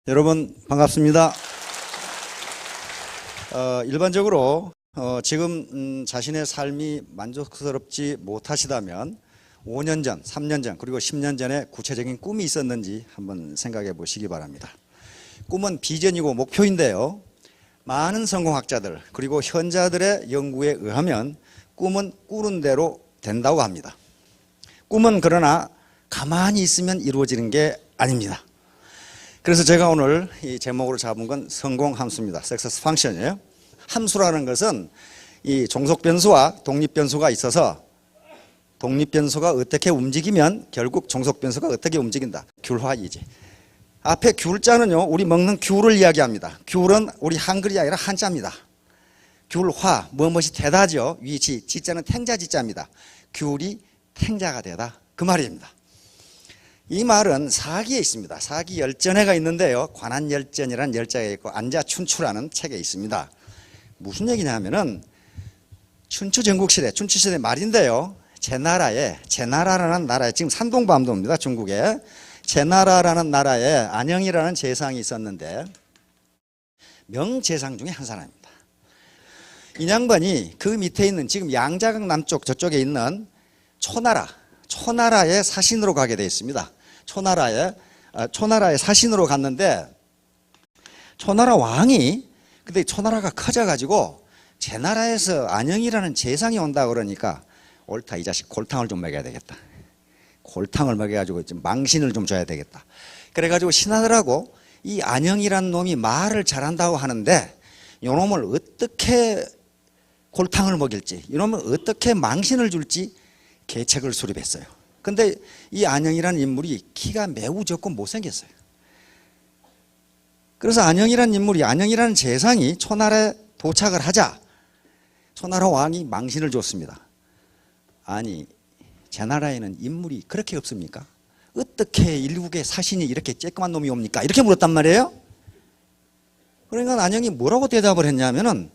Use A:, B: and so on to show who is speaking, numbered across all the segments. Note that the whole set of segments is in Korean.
A: 여러분 반갑습니다. 일반적으로 지금 자신의 삶이 만족스럽지 못하시다면 5년 전, 3년 전, 그리고 10년 전에 구체적인 꿈이 있었는지 한번 생각해 보시기 바랍니다. 꿈은 비전이고 목표인데요. 많은 성공학자들 그리고 현자들의 연구에 의하면 꿈은 꾸는 대로 된다고 합니다. 꿈은 그러나 가만히 있으면 이루어지는 게 아닙니다. 그래서 제가 오늘 이 제목으로 잡은 건 성공함수입니다. Success Function이에요. 함수라는 것은 이 종속 변수와 독립 변수가 있어서 독립 변수가 어떻게 움직이면 결국 종속 변수가 어떻게 움직인다. 귤화이지. 앞에 귤자는요, 우리 먹는 귤을 이야기합니다. 귤은 우리 한글이 아니라 한자입니다. 귤화, 무엇이 되다죠. 위치, 지자는 탱자 지자입니다. 귤이 탱자가 되다. 그 말입니다. 이 말은 사기에 있습니다. 사기 열전에가 있는데요. 관한열전이라는 열자가 있고 안자춘추라는 책에 있습니다. 무슨 얘기냐면은 춘추 전국시대, 춘추시대 말인데요. 제나라라는 나라에 지금 산동반도입니다. 중국에. 제나라라는 나라에 안영이라는 재상이 있었는데 명재상 중에 한 사람입니다. 이 양반이 그 밑에 있는 지금 양자강 남쪽 저쪽에 있는 초나라의 사신으로 가게 되어 있습니다. 초나라의 사신으로 갔는데 초나라 왕이 근데 초나라가 커져가지고 제나라에서 안영이라는 재상이 온다 그러니까 옳다 이 자식 골탕을 좀 먹여야 되겠다. 골탕을 먹여가지고 좀 망신을 좀 줘야 되겠다. 그래가지고 신하들하고 이 안영이라는 놈이 말을 잘한다고 하는데 이놈을 어떻게 골탕을 먹일지 이놈을 어떻게 망신을 줄지 계책을 수립했어요. 근데 이 안영이라는 인물이 키가 매우 적고 못생겼어요. 그래서 안영이라는 재상이 초나라에 도착을 하자 초나라 왕이 망신을 줬습니다. 아니 제나라에는 인물이 그렇게 없습니까? 어떻게 일국의 사신이 이렇게 쬐끄만 놈이 옵니까? 이렇게 물었단 말이에요. 그러니까 안영이 뭐라고 대답을 했냐면은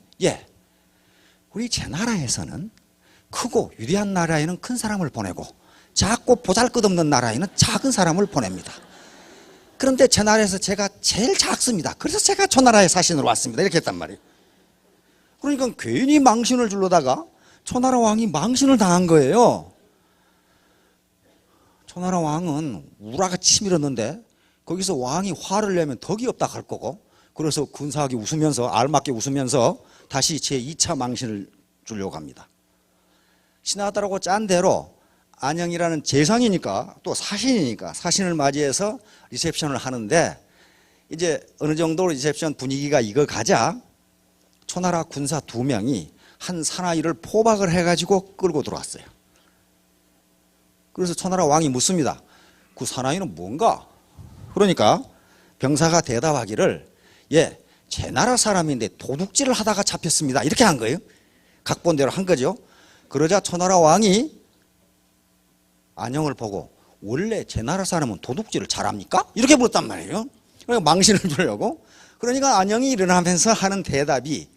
A: 우리 제나라에서는 크고 위대한 나라에는 큰 사람을 보내고 작고 보잘것없는 나라에는 작은 사람을 보냅니다. 그런데 제 나라에서 제가 제일 작습니다. 그래서 제가 초나라의 사신으로 왔습니다. 이렇게 했단 말이에요. 그러니까 괜히 망신을 주려다가 초나라 왕이 망신을 당한 거예요. 초나라 왕은 우라가 치밀었는데 거기서 왕이 화를 내면 덕이 없다 할 거고 그래서 근사하게 웃으면서 알맞게 웃으면서 다시 제2차 망신을 주려고 합니다. 신하들하고 짠 대로 안영이라는 재상이니까 또 사신이니까 사신을 맞이해서 리셉션을 하는데 이제 어느 정도 리셉션 분위기가 익어가자 초나라 군사 2명이 한 사나이를 포박을 해가지고 끌고 들어왔어요. 그래서 초나라 왕이 묻습니다. 그 사나이는 뭔가? 그러니까 병사가 대답하기를 제 나라 사람인데 도둑질을 하다가 잡혔습니다. 이렇게 한 거예요. 각본대로 한 거죠. 그러자 초나라 왕이 안영을 보고 원래 제 나라 사람은 도둑질을 잘합니까? 이렇게 물었단 말이에요. 그러니까 망신을 주려고. 그러니까 안영이 일어나면서 하는 대답이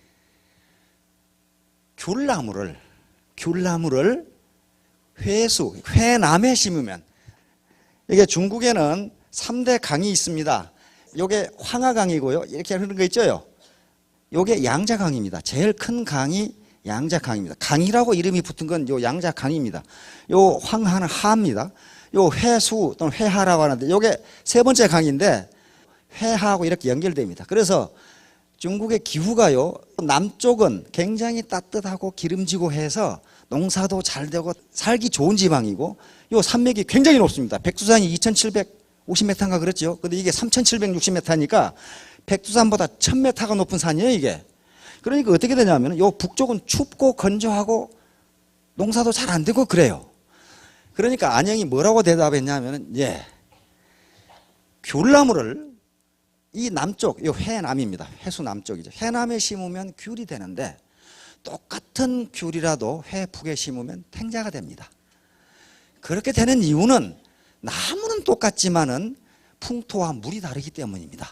A: 귤나무를 회남에 심으면 이게 중국에는 3대 강이 있습니다. 이게 황하강이고요. 이렇게 하는 거 있죠. 이게 양자강입니다. 제일 큰 강이 양자강입니다. 강이라고 이름이 붙은 건 요 양자강입니다. 요 황하는 하입니다. 요 회수 또는 회하라고 하는데 요게 세 번째 강인데 회하고 이렇게 연결됩니다. 그래서 중국의 기후가요. 남쪽은 굉장히 따뜻하고 기름지고 해서 농사도 잘 되고 살기 좋은 지방이고 요 산맥이 굉장히 높습니다. 백두산이 2750m인가 그랬죠. 근데 이게 3760m니까 백두산보다 1000m가 높은 산이에요, 이게. 그러니까 어떻게 되냐면 요 북쪽은 춥고 건조하고 농사도 잘 안 되고 그래요. 그러니까 안영이 뭐라고 대답했냐면 귤나무를 이 남쪽, 이 해남입니다. 해수 남쪽이죠. 해남에 심으면 귤이 되는데 똑같은 귤이라도 해북에 심으면 탱자가 됩니다. 그렇게 되는 이유는 나무는 똑같지만은 풍토와 물이 다르기 때문입니다.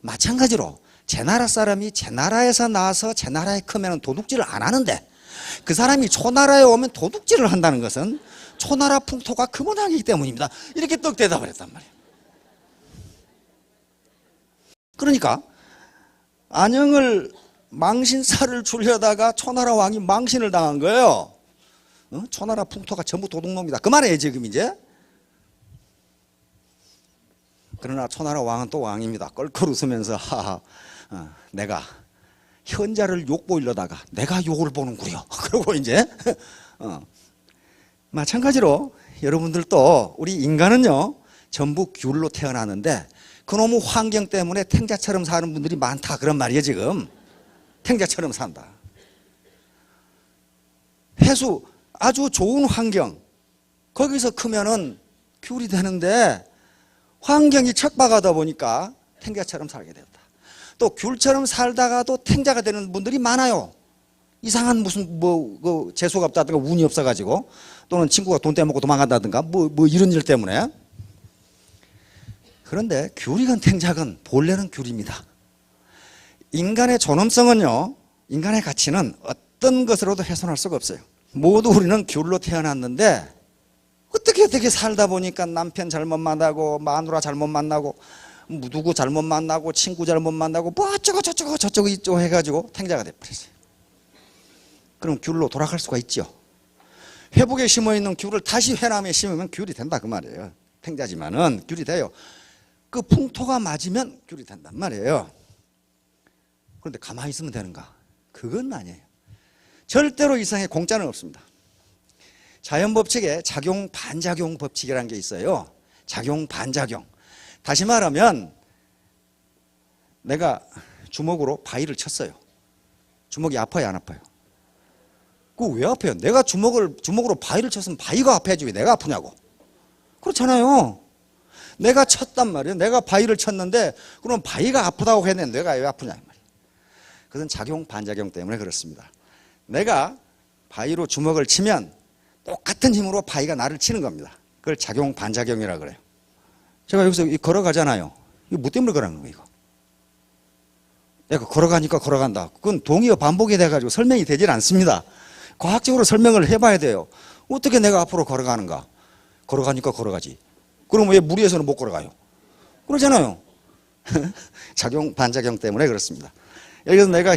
A: 마찬가지로 제 나라 사람이 제 나라에서 나와서 제 나라에 크면 도둑질을 안 하는데 그 사람이 초나라에 오면 도둑질을 한다는 것은 초나라 풍토가 그만하기 때문입니다. 이렇게 떡 대답을 했단 말이에요. 그러니까 안영을 망신살을 주려다가 초나라 왕이 망신을 당한 거예요. 초나라 풍토가 전부 도둑놈이다. 그 말이에요 지금 이제. 그러나 초나라 왕은 또 왕입니다. 껄껄 웃으면서 하하, 내가 현자를 욕보이려다가 내가 욕을 보는구려. 그러고 이제 마찬가지로 여러분들도 우리 인간은요 전부 귤로 태어나는데 그놈의 환경 때문에 탱자처럼 사는 분들이 많다 그런 말이에요 지금. 탱자처럼 산다. 해수 아주 좋은 환경 거기서 크면은 귤이 되는데 환경이 척박하다 보니까 탱자처럼 살게 되었다. 또 귤처럼 살다가도 탱자가 되는 분들이 많아요. 이상한 무슨 그 재수가 없다든가 운이 없어가지고 또는 친구가 돈 떼먹고 도망간다든가 뭐 이런 일 때문에. 그런데 귤이건 탱자건 본래는 귤입니다. 인간의 존엄성은요, 인간의 가치는 어떤 것으로도 훼손할 수가 없어요. 모두 우리는 귤로 태어났는데 어떻게 살다 보니까 남편 잘못 만나고 마누라 잘못 만나고 누구 잘못 만나고 친구 잘못 만나고 뭐 어쩌고 저쩌고 이쩌고 해가지고 탱자가 돼버렸어요. 그럼 귤로 돌아갈 수가 있죠. 회복에 심어있는 귤을 다시 회남에 심으면 귤이 된다 그 말이에요. 탱자지만은 귤이 돼요. 그 풍토가 맞으면 귤이 된단 말이에요. 그런데 가만히 있으면 되는가? 그건 아니에요. 절대로 이 세상에 공짜는 없습니다. 자연법칙에 작용 반작용 법칙이라는 게 있어요. 작용 반작용. 다시 말하면 내가 주먹으로 바위를 쳤어요. 주먹이 아파요 안 아파요? 그거 왜 아파요? 내가 주먹으로 바위를 쳤으면 바위가 아파야지 왜 내가 아프냐고. 그렇잖아요. 내가 쳤단 말이에요. 내가 바위를 쳤는데 그럼 바위가 아프다고 했는데 내가 왜 아프냐 이 말이에요. 그것은 작용 반작용 때문에 그렇습니다. 내가 바위로 주먹을 치면 똑같은 힘으로 바위가 나를 치는 겁니다. 그걸 작용 반작용이라고 그래요. 제가 여기서 걸어가잖아요. 이거 뭐 때문에 걸어가는 거예요? 이거? 내가 걸어가니까 걸어간다. 그건 동의어 반복이 돼가지고 설명이 되질 않습니다. 과학적으로 설명을 해봐야 돼요. 어떻게 내가 앞으로 걸어가는가? 걸어가니까 걸어가지. 그럼 왜 무리해서는 못 걸어가요? 그러잖아요. 작용 반작용 때문에 그렇습니다. 여기서 내가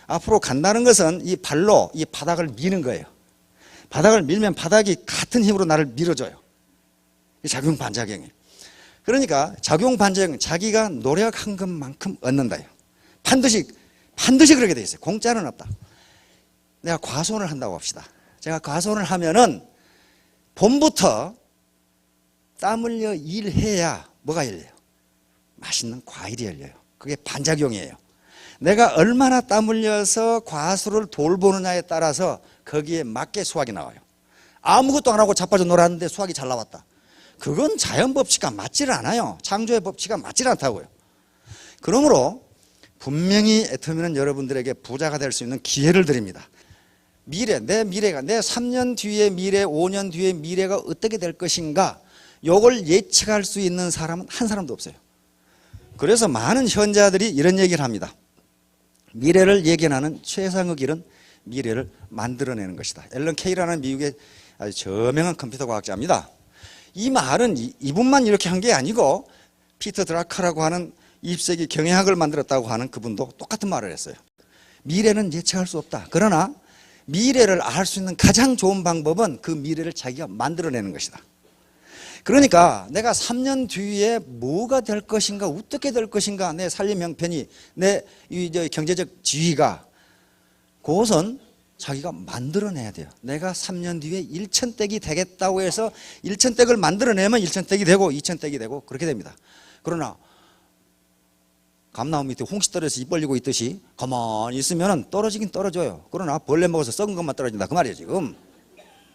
A: 앞으로 간다는 것은 이 발로 이 바닥을 미는 거예요. 바닥을 밀면 바닥이 같은 힘으로 나를 밀어줘요. 이 작용 반작용이에요. 그러니까 작용 반작용 자기가 노력한 것만큼 얻는다요. 반드시 그렇게 돼 있어요. 공짜는 없다. 내가 과손을 한다고 합시다. 제가 과손을 하면은 봄부터 땀 흘려 일해야 뭐가 열려요? 맛있는 과일이 열려요. 그게 반작용이에요. 내가 얼마나 땀 흘려서 과수를 돌보느냐에 따라서 거기에 맞게 수확이 나와요. 아무것도 안 하고 자빠져 놀았는데 수확이 잘 나왔다. 그건 자연 법칙과 맞지를 않아요. 창조의 법칙과 맞지를 않다고요. 그러므로 분명히 애터미는 여러분들에게 부자가 될 수 있는 기회를 드립니다. 내 미래가 내 3년 뒤의 미래, 5년 뒤의 미래가 어떻게 될 것인가 이걸 예측할 수 있는 사람은 한 사람도 없어요. 그래서 많은 현자들이 이런 얘기를 합니다. 미래를 예견하는 최상의 길은 미래를 만들어내는 것이다. 앨런 케이라는 미국의 아주 저명한 컴퓨터 과학자입니다. 이 말은 이분만 이렇게 한 게 아니고 피터 드라커라고 하는 20세기 경영학을 만들었다고 하는 그분도 똑같은 말을 했어요. 미래는 예측할 수 없다. 그러나 미래를 알 수 있는 가장 좋은 방법은 그 미래를 자기가 만들어내는 것이다. 그러니까 내가 3년 뒤에 뭐가 될 것인가, 어떻게 될 것인가, 내 살림 형편이, 내 경제적 지위가, 그것은 자기가 만들어내야 돼요. 내가 3년 뒤에 1,000댁이 되겠다고 해서 1,000댁을 만들어내면 1,000댁이 되고 2,000댁이 되고 그렇게 됩니다. 그러나 감나무 밑에 홍시 떨어져서 입 벌리고 있듯이 가만히 있으면 떨어지긴 떨어져요. 그러나 벌레 먹어서 썩은 것만 떨어진다 그 말이에요 지금.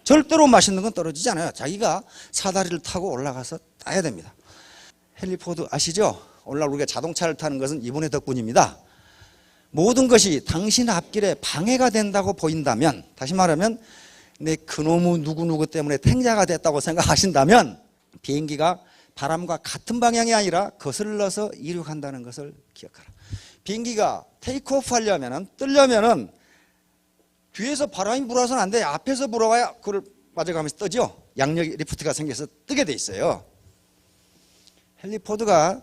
A: 절대로 맛있는 건 떨어지지 않아요. 자기가 사다리를 타고 올라가서 따야 됩니다. 헨리 포드 아시죠? 오늘날 우리가 자동차를 타는 것은 이분의 덕분입니다. 모든 것이 당신 앞길에 방해가 된다고 보인다면, 다시 말하면 내 그놈의 누구누구 때문에 탱자가 됐다고 생각하신다면 비행기가 바람과 같은 방향이 아니라 거슬러서 이륙한다는 것을 기억하라. 비행기가 테이크오프 하려면, 뜨려면은 뒤에서 바람이 불어서는 안 돼. 앞에서 불어와야 그걸 맞아가면서 뜨죠. 양력 리프트가 생겨서 뜨게 돼 있어요. 헨리 포드가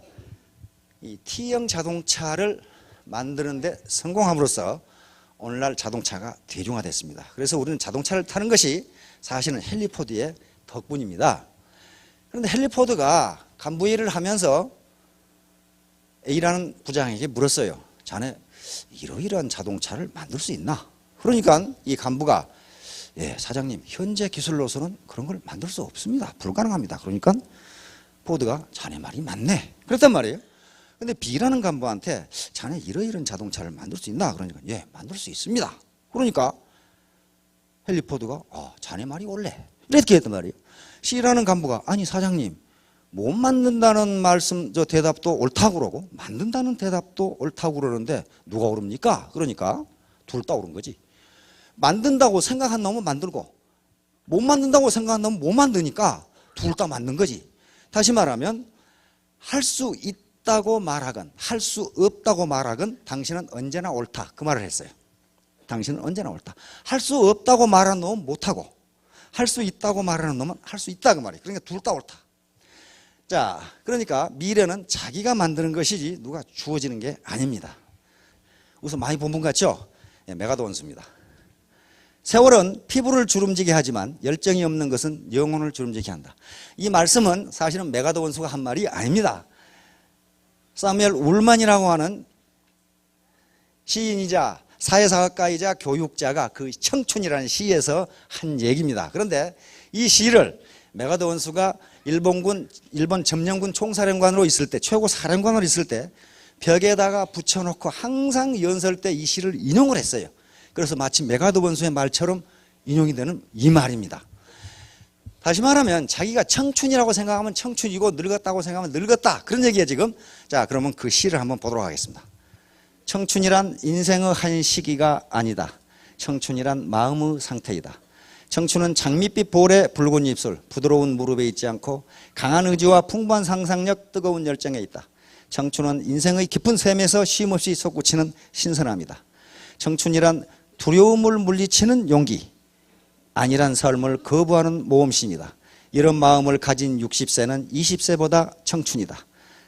A: 이 T형 자동차를 만드는데 성공함으로써 오늘날 자동차가 대중화됐습니다. 그래서 우리는 자동차를 타는 것이 사실은 헨리 포드의 덕분입니다. 그런데 헨리 포드가 간부일을 하면서 A라는 부장에게 물었어요. 자네 이러이러한 자동차를 만들 수 있나? 그러니까 이 간부가 예, 사장님 현재 기술로서는 그런 걸 만들 수 없습니다. 불가능합니다. 그러니까 포드가 자네 말이 맞네. 그랬단 말이에요. 근데 B라는 간부한테 자네 이러이러한 자동차를 만들 수 있나? 그러니까 예, 만들 수 있습니다. 그러니까 헨리 포드가 자네 말이 옳네. 이렇게 했단 말이에요. C라는 간부가 아니 사장님 못 만든다는 말씀 저 대답도 옳다고 그러고 만든다는 대답도 옳다고 그러는데 누가 옳습니까? 그러니까 둘 다 옳은 거지. 만든다고 생각한 놈은 만들고 못 만든다고 생각한 놈은 못 만드니까 둘 다 맞는 거지. 다시 말하면 할 수 있다고 말하건 할 수 없다고 말하건 당신은 언제나 옳다. 그 말을 했어요. 당신은 언제나 옳다. 할 수 없다고 말하는 놈은 못하고 할 수 있다고 말하는 놈은 할 수 있다 그 말이에요. 그러니까 둘 다 옳다. 자, 그러니까 미래는 자기가 만드는 것이지 누가 주어지는 게 아닙니다. 우선 많이 본 분 같죠? 예, 메가더 원수입니다. 세월은 피부를 주름지게 하지만 열정이 없는 것은 영혼을 주름지게 한다. 이 말씀은 사실은 메가더 원수가 한 말이 아닙니다. 사무엘 울만이라고 하는 시인이자 사회사학가이자 교육자가 그 청춘이라는 시에서 한 얘기입니다. 그런데 이 시를 메가더 원수가 일본 점령군 총사령관으로 있을 때 최고 사령관으로 있을 때 벽에다가 붙여놓고 항상 연설 때 이 시를 인용을 했어요. 그래서 마치 메가더 원수의 말처럼 인용이 되는 이 말입니다. 다시 말하면 자기가 청춘이라고 생각하면 청춘이고 늙었다고 생각하면 늙었다. 그런 얘기예요 지금. 자, 그러면 그 시를 한번 보도록 하겠습니다. 청춘이란 인생의 한 시기가 아니다. 청춘이란 마음의 상태이다. 청춘은 장밋빛 볼의 붉은 입술, 부드러운 무릎에 있지 않고 강한 의지와 풍부한 상상력, 뜨거운 열정에 있다. 청춘은 인생의 깊은 샘에서 쉼없이 솟구치는 신선함이다. 청춘이란 두려움을 물리치는 용기, 안일한 삶을 거부하는 모험심이다. 이런 마음을 가진 60세는 20세보다 청춘이다.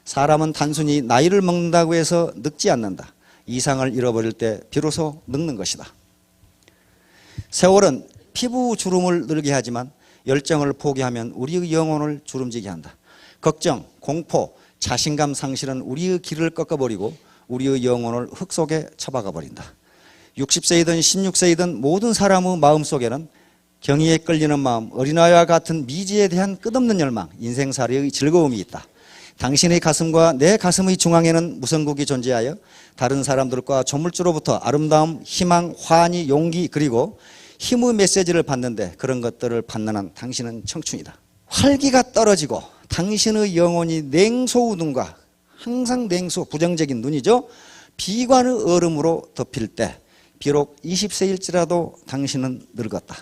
A: 사람은 단순히 나이를 먹는다고 해서 늙지 않는다. 이상을 잃어버릴 때 비로소 늙는 것이다. 세월은 피부 주름을 늘게 하지만 열정을 포기하면 우리의 영혼을 주름지게 한다. 걱정, 공포, 자신감 상실은 우리의 길을 꺾어버리고 우리의 영혼을 흙 속에 처박아 버린다. 60세이든 16세이든 모든 사람의 마음속에는 경의에 끌리는 마음, 어린아이와 같은 미지에 대한 끝없는 열망, 인생살이의 즐거움이 있다. 당신의 가슴과 내 가슴의 중앙에는 무성국이 존재하여 다른 사람들과 조물주로부터 아름다움, 희망, 환희, 용기 그리고 힘의 메시지를 받는데 그런 것들을 받는 한 당신은 청춘이다. 활기가 떨어지고 당신의 영혼이 냉소의 눈과 항상 냉소, 부정적인 눈이죠. 비관의 얼음으로 덮일 때 비록 20세일지라도 당신은 늙었다.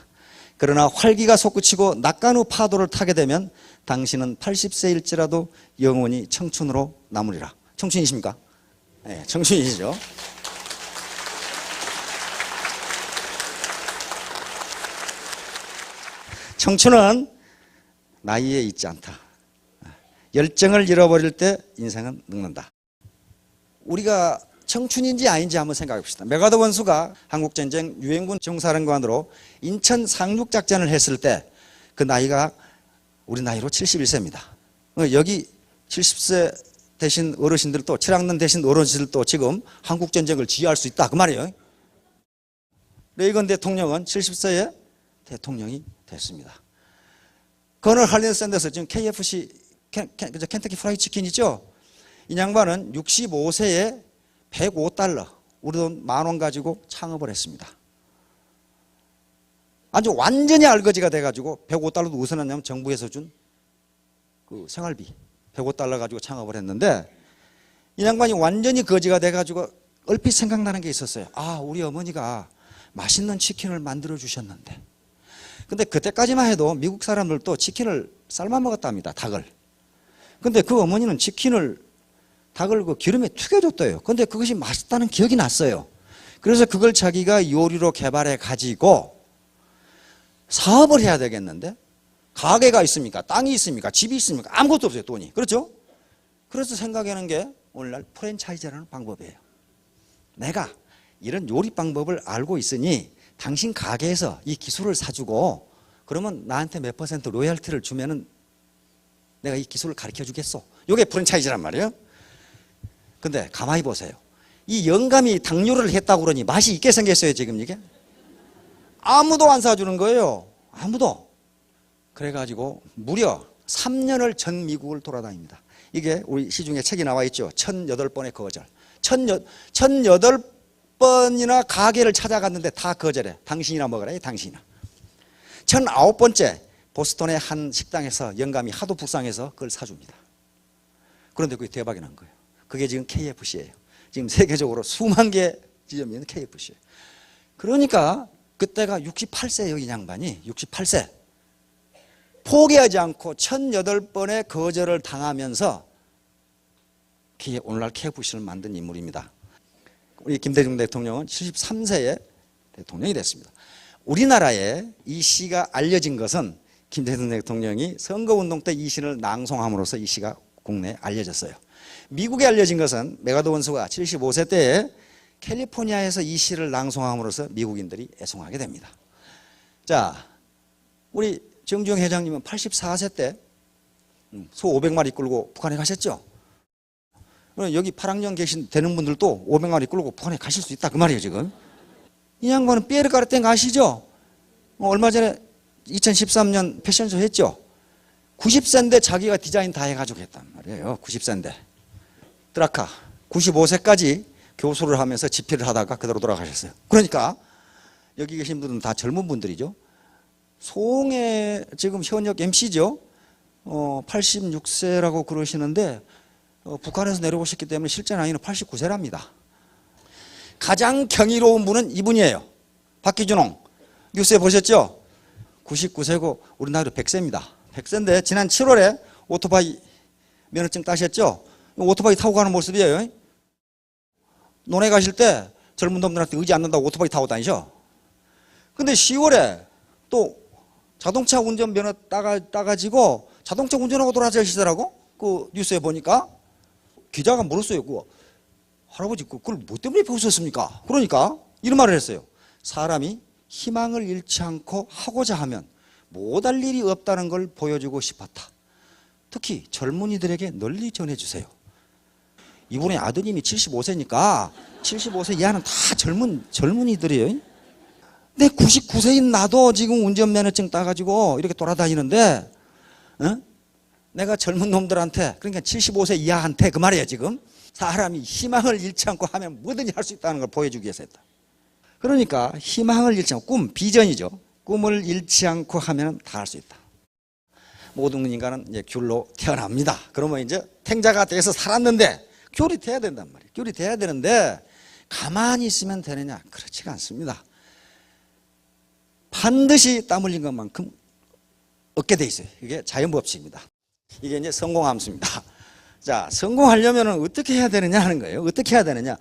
A: 그러나 활기가 솟구치고 낙간의 파도를 타게 되면 당신은 80세일지라도 영원히 청춘으로 남으리라. 청춘이십니까? 네, 청춘이시죠. 청춘은 나이에 있지 않다. 열정을 잃어버릴 때 인생은 늙는다. 우리가 청춘인지 아닌지 한번 생각해 봅시다. 메가더 원수가 한국전쟁 유엔군 정사령관으로 인천 상륙작전을 했을 때 그 나이가 우리 나이로 71세입니다. 여기 70세 되신 어르신들도 7학년 되신 어르신들도 지금 한국전쟁을 지휘할 수 있다 그 말이에요. 레이건 대통령은 70세에 대통령이 됐습니다. 커널 할린 샌더스 지금 KFC 켄터키 프라이드 치킨 있죠? 이 양반은 65세에 105달러 우리 돈 10,000원 가지고 창업을 했습니다. 아주 완전히 알거지가 돼가지고 105달러도 어디서 났냐면 정부에서 준 그 생활비 105달러 가지고 창업을 했는데 이 양반이 완전히 거지가 돼가지고 얼핏 생각나는 게 있었어요. 아, 우리 어머니가 맛있는 치킨을 만들어 주셨는데 근데 그때까지만 해도 미국 사람들도 치킨을 삶아 먹었답니다. 닭을. 근데 그 어머니는 닭을 그 기름에 튀겨줬대요. 근데 그것이 맛있다는 기억이 났어요. 그래서 그걸 자기가 요리로 개발해 가지고 사업을 해야 되겠는데 가게가 있습니까? 땅이 있습니까? 집이 있습니까? 아무것도 없어요. 돈이. 그렇죠? 그래서 생각하는 게 오늘날 프랜차이즈라는 방법이에요. 내가 이런 요리 방법을 알고 있으니 당신 가게에서 이 기술을 사주고 그러면 나한테 몇 퍼센트 로열티를 주면은 내가 이 기술을 가르쳐 주겠소. 이게 프랜차이즈란 말이에요. 근데 가만히 보세요. 이 영감이 당뇨를 했다고 그러니 맛이 있게 생겼어요, 지금 이게? 아무도 안 사주는 거예요. 아무도. 그래가지고 무려 3년을 전 미국을 돌아다닙니다. 이게 우리 시중에 책이 나와 있죠. 1008번의 거절. 1008번이나 가게를 찾아갔는데 다 거절해. 당신이나 먹으라, 당신이나. 1009번째 보스턴의 한 식당에서 영감이 하도 불쌍해서 그걸 사줍니다. 그런데 그게 대박이 난 거예요. 그게 지금 KFC예요. 지금 세계적으로 수만 개 지점이 있는 KFC예요. 그러니까 그때가 68세예요, 이 양반이. 68세. 포기하지 않고 1008번의 거절을 당하면서 오늘날 KFC를 만든 인물입니다. 우리 김대중 대통령은 73세에 대통령이 됐습니다. 우리나라에 이 시가 알려진 것은 김대중 대통령이 선거운동 때 이 시를 낭송함으로써 이 시가 국내에 알려졌어요. 미국에 알려진 것은 메가더 원수가 75세 때에 캘리포니아에서 이 시를 낭송함으로써 미국인들이 애송하게 됩니다. 자, 우리 정주영 회장님은 84세 때 소 500마리 끌고 북한에 가셨죠? 여기 8학년 되는 분들도 500마리 끌고 북한에 가실 수 있다 그 말이에요 지금. 이 양반은 피에르 까르땡 아시죠? 얼마 전에 2013년 패션쇼 했죠? 90세인데 자기가 디자인 다 해가지고 했단 말이에요. 90세인데. 드라카 95세까지 교수를 하면서 집필을 하다가 그대로 돌아가셨어요. 그러니까 여기 계신 분들은 다 젊은 분들이죠. 송해 지금 현역 MC죠. 86세라고 그러시는데 북한에서 내려오셨기 때문에 실제 나이는 89세랍니다. 가장 경이로운 분은 이분이에요. 박기준홍 뉴스에 보셨죠? 99세고 우리 나이로 100세입니다. 100세인데 지난 7월에 오토바이 면허증 따셨죠? 오토바이 타고 가는 모습이에요. 논에 가실 때 젊은 놈들한테 의지 않는다고 오토바이 타고 다니죠. 근데 10월에 또 자동차 운전 면허 따가지고 자동차 운전하고 돌아다니시더라고. 그 뉴스에 보니까 기자가 물었어요. 할아버지 그걸 뭐 때문에 배우셨습니까? 그러니까 이런 말을 했어요. 사람이 희망을 잃지 않고 하고자 하면 못할 일이 없다는 걸 보여주고 싶었다. 특히 젊은이들에게 널리 전해주세요. 이분의 아드님이 75세니까 75세 이하는 다 젊은이들이에요. 근데 99세인 나도 지금 운전면허증 따가지고 이렇게 돌아다니는데 내가 젊은 놈들한테 그러니까 75세 이하한테 그 말이에요 지금. 사람이 희망을 잃지 않고 하면 뭐든지 할 수 있다는 걸 보여주기 위해서 했다. 그러니까 희망을 잃지 않고 비전이죠. 꿈을 잃지 않고 하면 다 할 수 있다. 모든 인간은 이제 귤로 태어납니다. 그러면 이제 탱자가 돼서 살았는데 귤이 돼야 된단 말이에요. 귤이 돼야 되는데 가만히 있으면 되느냐? 그렇지가 않습니다. 반드시 땀 흘린 것만큼 얻게 돼 있어요. 이게 자연법칙입니다. 이게 이제 성공함수입니다. 자, 성공하려면 어떻게 해야 되느냐 하는 거예요. 어떻게 해야 되느냐?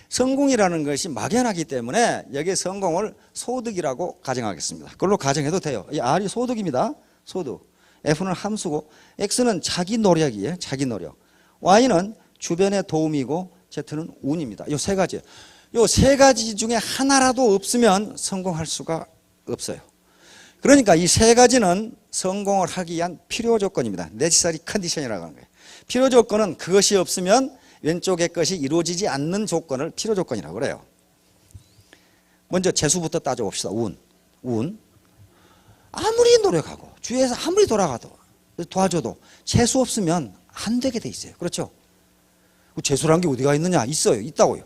A: 성공이라는 것이 막연하기 때문에 여기에 성공을 소득이라고 가정하겠습니다. 그걸로 가정해도 돼요. 이 R이 소득입니다. 소득. F는 함수고 X는 자기 노력이에요. 자기 노력. Y는 주변의 도움이고 Z는 운입니다. 이 세 가지. 이 세 가지 중에 하나라도 없으면 성공할 수가 없어요. 그러니까 이 세 가지는 성공을 하기 위한 필요 조건입니다. necessary condition이라고 하는 거예요. 필요 조건은 그것이 없으면 왼쪽의 것이 이루어지지 않는 조건을 필요 조건이라고 그래요. 먼저 재수부터 따져봅시다. 운. 아무리 노력하고 주위에서 아무리 도와줘도 재수 없으면 안 되게 돼 있어요. 그렇죠? 재수라는 게 어디가 있느냐? 있어요. 있다고요.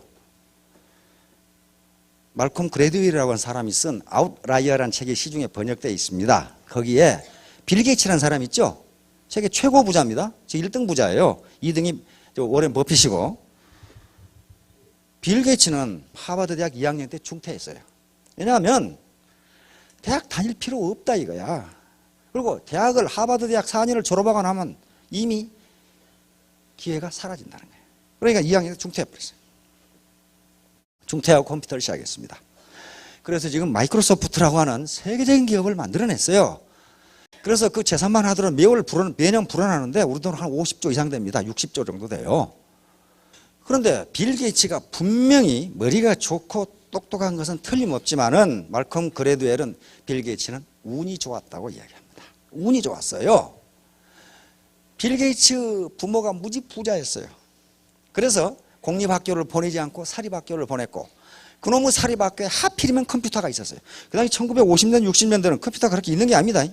A: 말콤 그래드윌이라고 하는 사람이 쓴 아웃라이어라는 책이 시중에 번역되어 있습니다. 거기에 빌 게이츠라는 사람 있죠? 세계 최고 부자입니다. 지금 1등 부자예요. 2등이 워렌 버핏이고. 빌 게이츠는 하버드 대학 2학년 때 중퇴했어요. 왜냐하면 대학 다닐 필요 없다 이거야. 그리고 대학을 하버드 대학 4년을 졸업하고 나면 이미 기회가 사라진다는 거예요. 그러니까 2학년 때 중퇴해버렸어요. 중퇴하고 컴퓨터를 시작했습니다. 그래서 지금 마이크로소프트라고 하는 세계적인 기업을 만들어냈어요. 그래서 그 재산만 하더라도 매년 불어나는데 우리 돈 한 50조 이상 됩니다. 60조 정도 돼요. 그런데 빌 게이츠가 분명히 머리가 좋고 똑똑한 것은 틀림없지만은 말콤 그레드웰은 빌 게이츠는 운이 좋았다고 이야기합니다. 운이 좋았어요. 빌 게이츠 부모가 무지 부자였어요. 그래서 공립학교를 보내지 않고 사립학교를 보냈고 그놈의 사립학교에 하필이면 컴퓨터가 있었어요. 그 당시 1950년 60년대는 컴퓨터가 그렇게 있는 게 아닙니다.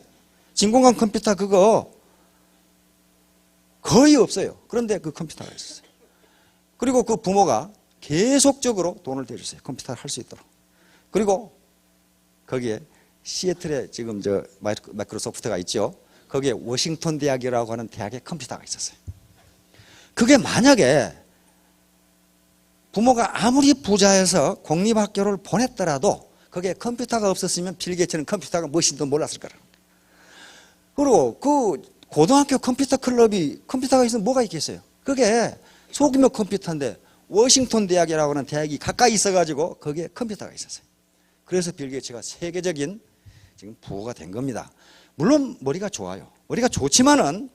A: 진공관 컴퓨터 그거 거의 없어요. 그런데 그 컴퓨터가 있었어요. 그리고 그 부모가 계속적으로 돈을 대주세요. 컴퓨터를 할 수 있도록. 그리고 거기에 시애틀에 지금 저 마이크로소프트가 있죠. 거기에 워싱턴 대학이라고 하는 대학에 컴퓨터가 있었어요. 그게 만약에 부모가 아무리 부자여서 공립학교를 보냈더라도 거기에 컴퓨터가 없었으면 빌 게이츠는 컴퓨터가 무엇인지도 몰랐을 거라. 그리고 그 고등학교 컴퓨터 클럽이 컴퓨터가 있으면 뭐가 있겠어요? 그게 소규모 컴퓨터인데 워싱턴 대학이라고 하는 대학이 가까이 있어가지고 거기에 컴퓨터가 있었어요. 그래서 빌 게이츠가 세계적인 지금 부호가 된 겁니다. 물론 머리가 좋아요. 머리가 좋지만은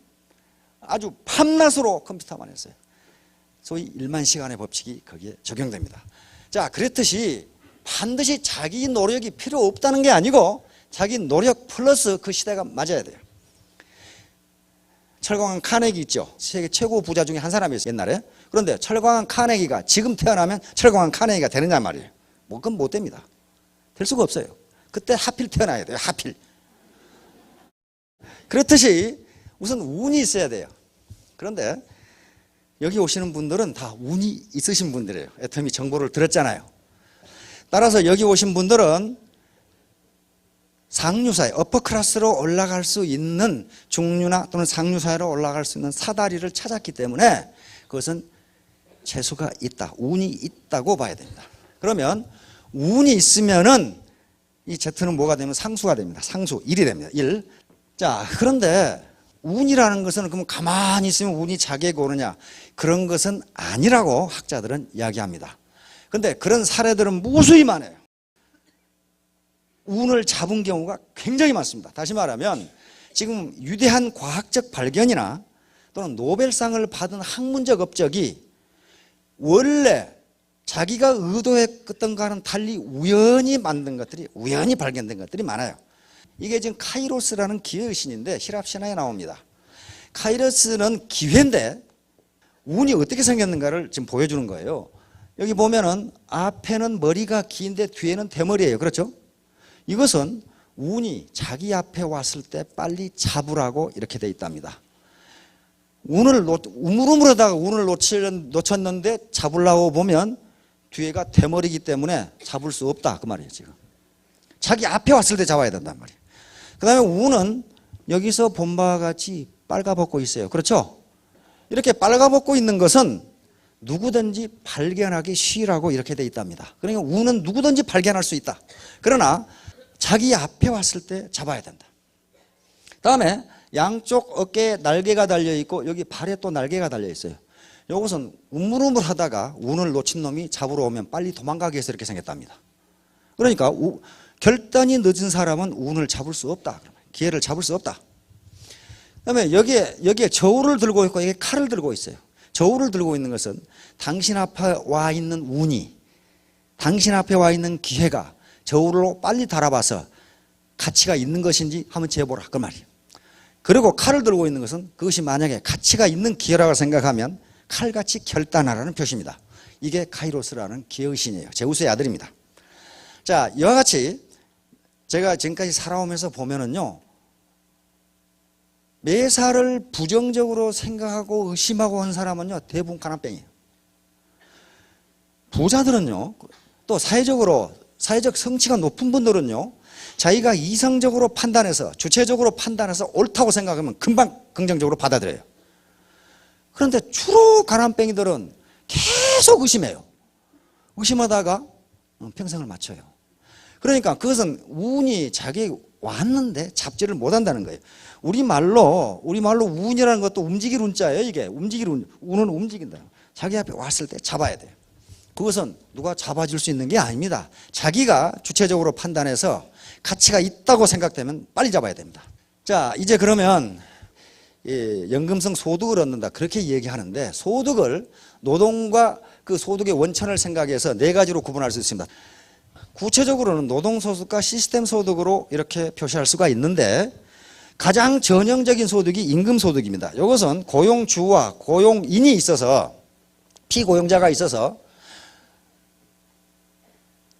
A: 아주 밤낮으로 컴퓨터만 했어요. 소위 1만 시간의 법칙이 거기에 적용됩니다. 자, 그렇듯이 반드시 자기 노력이 필요 없다는 게 아니고 자기 노력 플러스 그 시대가 맞아야 돼요. 철광한 카네기 있죠. 세계 최고 부자 중에 한 사람이었어요, 옛날에. 그런데 철광한 카네기가 지금 태어나면 철광한 카네기가 되느냐 말이에요. 뭐 그건 못 됩니다. 될 수가 없어요. 그때 하필 태어나야 돼요. 하필. 그렇듯이 우선 운이 있어야 돼요. 그런데 여기 오시는 분들은 다 운이 있으신 분들이에요. 애터미 정보를 들었잖아요. 따라서 여기 오신 분들은 상류사회, 어퍼클래스로 올라갈 수 있는 중류나 또는 상류사회로 올라갈 수 있는 사다리를 찾았기 때문에 그것은 재수가 있다, 운이 있다고 봐야 됩니다. 그러면 운이 있으면은 이 Z는 뭐가 되면 상수가 됩니다. 상수, 1이 됩니다. 1. 자, 그런데 운이라는 것은 그럼 가만히 있으면 운이 자기에게 오느냐? 그런 것은 아니라고 학자들은 이야기합니다. 그런데 그런 사례들은 무수히 많아요. 운을 잡은 경우가 굉장히 많습니다. 다시 말하면 지금 위대한 과학적 발견이나 또는 노벨상을 받은 학문적 업적이 원래 자기가 의도했던 것과는 달리 우연히 만든 것들이, 우연히 발견된 것들이 많아요. 이게 지금 카이로스라는 기회의 신인데 히랍 신화에 나옵니다. 카이로스는 기회인데 운이 어떻게 생겼는가를 지금 보여주는 거예요. 여기 보면은 앞에는 머리가 긴데 뒤에는 대머리예요. 그렇죠? 이것은 운이 자기 앞에 왔을 때 빨리 잡으라고 이렇게 돼 있답니다. 우물우물하다가 운을 놓쳤는데 잡으려고 보면 뒤에가 대머리이기 때문에 잡을 수 없다 그 말이에요. 지금 자기 앞에 왔을 때 잡아야 된단 말이에요. 그 다음에 운은 여기서 본 바와 같이 빨가벗고 있어요. 그렇죠? 이렇게 빨가벗고 있는 것은 누구든지 발견하기 쉬라고 이렇게 돼 있답니다. 그러니까 운은 누구든지 발견할 수 있다. 그러나 자기 앞에 왔을 때 잡아야 된다. 다음에 양쪽 어깨에 날개가 달려있고 여기 발에 또 날개가 달려있어요. 이것은 우물우물하다가 운을 놓친 놈이 잡으러 오면 빨리 도망가기 위해서 이렇게 생겼답니다. 그러니까 결단이 늦은 사람은 운을 잡을 수 없다. 기회를 잡을 수 없다. 그다음에 여기에 저울을 들고 있고 여기에 칼을 들고 있어요. 저울을 들고 있는 것은 당신 앞에 와 있는 운이, 당신 앞에 와 있는 기회가 저울로 빨리 달아봐서 가치가 있는 것인지 한번 재보라 그 말이에요. 그리고 칼을 들고 있는 것은 그것이 만약에 가치가 있는 기회라고 생각하면 칼같이 결단하라는 표시입니다. 이게 카이로스라는 기회의 신이에요. 제우스의 아들입니다. 자, 이와 같이 제가 지금까지 살아오면서 보면은요, 매사를 부정적으로 생각하고 의심하고 한 사람은요 대부분 가난뱅이에요. 부자들은요, 또 사회적 성취가 높은 분들은요, 자기가 이성적으로 판단해서 주체적으로 판단해서 옳다고 생각하면 금방 긍정적으로 받아들여요. 그런데 주로 가난뱅이들은 계속 의심해요. 의심하다가 평생을 마쳐요. 그러니까 그것은 운이 자기에게 왔는데 잡지를 못한다는 거예요. 우리말로 운이라는 것도 움직일 운자예요. 이게 움직일 운은 움직인다. 자기 앞에 왔을 때 잡아야 돼요. 그것은 누가 잡아줄 수 있는 게 아닙니다. 자기가 주체적으로 판단해서 가치가 있다고 생각되면 빨리 잡아야 됩니다. 자, 이제 그러면 연금성 소득을 얻는다 그렇게 얘기하는데 소득을 노동과 그 소득의 원천을 생각해서 네 가지로 구분할 수 있습니다. 구체적으로는 노동소득과 시스템 소득으로 이렇게 표시할 수가 있는데 가장 전형적인 소득이 임금소득입니다. 이것은 고용주와 고용인이 있어서 피고용자가 있어서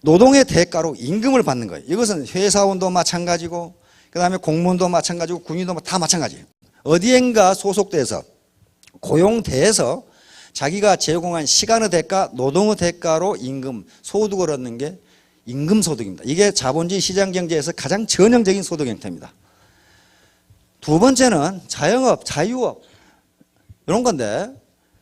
A: 노동의 대가로 임금을 받는 거예요. 이것은 회사원도 마찬가지고 그다음에 공무원도 마찬가지고 군인도 다 마찬가지예요. 어디엔가 소속돼서 고용돼서 자기가 제공한 시간의 대가, 노동의 대가로 임금, 소득을 얻는 게 임금소득입니다. 이게 자본주의 시장경제에서 가장 전형적인 소득 형태입니다. 두 번째는 자영업, 자유업 이런 건데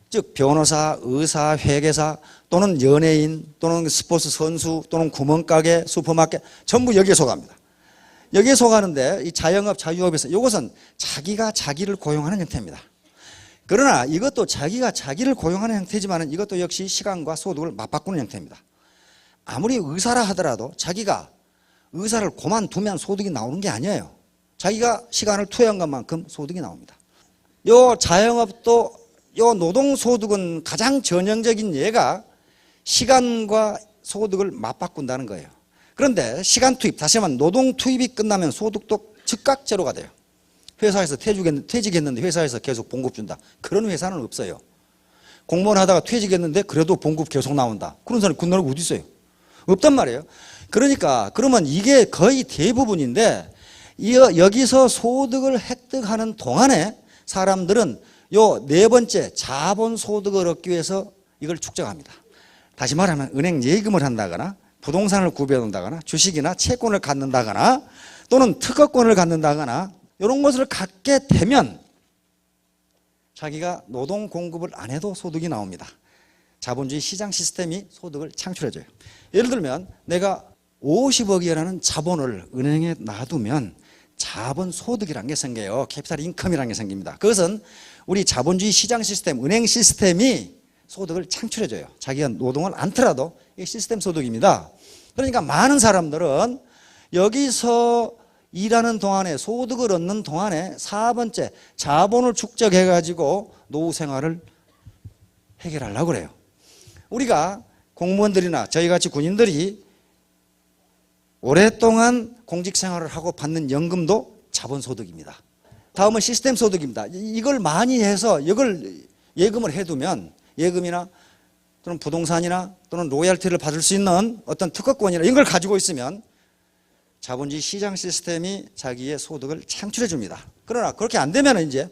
A: 즉 변호사, 의사, 회계사 또는 연예인 또는 스포츠 선수 또는 구멍가게, 슈퍼마켓 전부 여기에 속합니다. 여기에 속하는데 이 자영업, 자유업에서 이것은 자기가 자기를 고용하는 형태입니다. 그러나 이것도 자기가 자기를 고용하는 형태지만 이것도 역시 시간과 소득을 맞바꾸는 형태입니다. 아무리 의사라 하더라도 자기가 의사를 그만두면 소득이 나오는 게 아니에요. 자기가 시간을 투여한 것만큼 소득이 나옵니다. 요 자영업도 요 노동소득은 가장 전형적인 예가 시간과 소득을 맞바꾼다는 거예요. 그런데 시간 투입, 다시 말하면 노동 투입이 끝나면 소득도 즉각 제로가 돼요. 회사에서 퇴직했는데 회사에서 계속 봉급 준다. 그런 회사는 없어요. 공무원 하다가 퇴직했는데 그래도 봉급 계속 나온다. 그런 사람이 그 나라가 어디 있어요? 없단 말이에요. 그러니까 그러면 이게 거의 대부분인데 여기서 소득을 획득하는 동안에 사람들은 요 네 번째 자본소득을 얻기 위해서 이걸 축적합니다. 다시 말하면 은행 예금을 한다거나 부동산을 구매한다거나 주식이나 채권을 갖는다거나 또는 특허권을 갖는다거나 이런 것을 갖게 되면 자기가 노동 공급을 안 해도 소득이 나옵니다. 자본주의 시장 시스템이 소득을 창출해줘요. 예를 들면 내가 50억이라는 자본을 은행에 놔두면 자본소득이라는 게 생겨요. 캐피탈 인컴이라는 게 생깁니다. 그것은 우리 자본주의 시장 시스템, 은행 시스템이 소득을 창출해줘요. 자기가 노동을 않더라도 이게 시스템 소득입니다. 그러니까 많은 사람들은 여기서 일하는 동안에 소득을 얻는 동안에 4번째 자본을 축적해가지고 노후 생활을 해결하려고 그래요. 우리가 공무원들이나 저희같이 군인들이 오랫동안 공직 생활을 하고 받는 연금도 자본소득입니다. 다음은 시스템 소득입니다. 이걸 많이 해서 이걸 예금을 해두면 예금이나 또는 부동산이나 또는 로열티를 받을 수 있는 어떤 특허권이나 이런 걸 가지고 있으면 자본주의 시장 시스템이 자기의 소득을 창출해 줍니다. 그러나 그렇게 안 되면 이제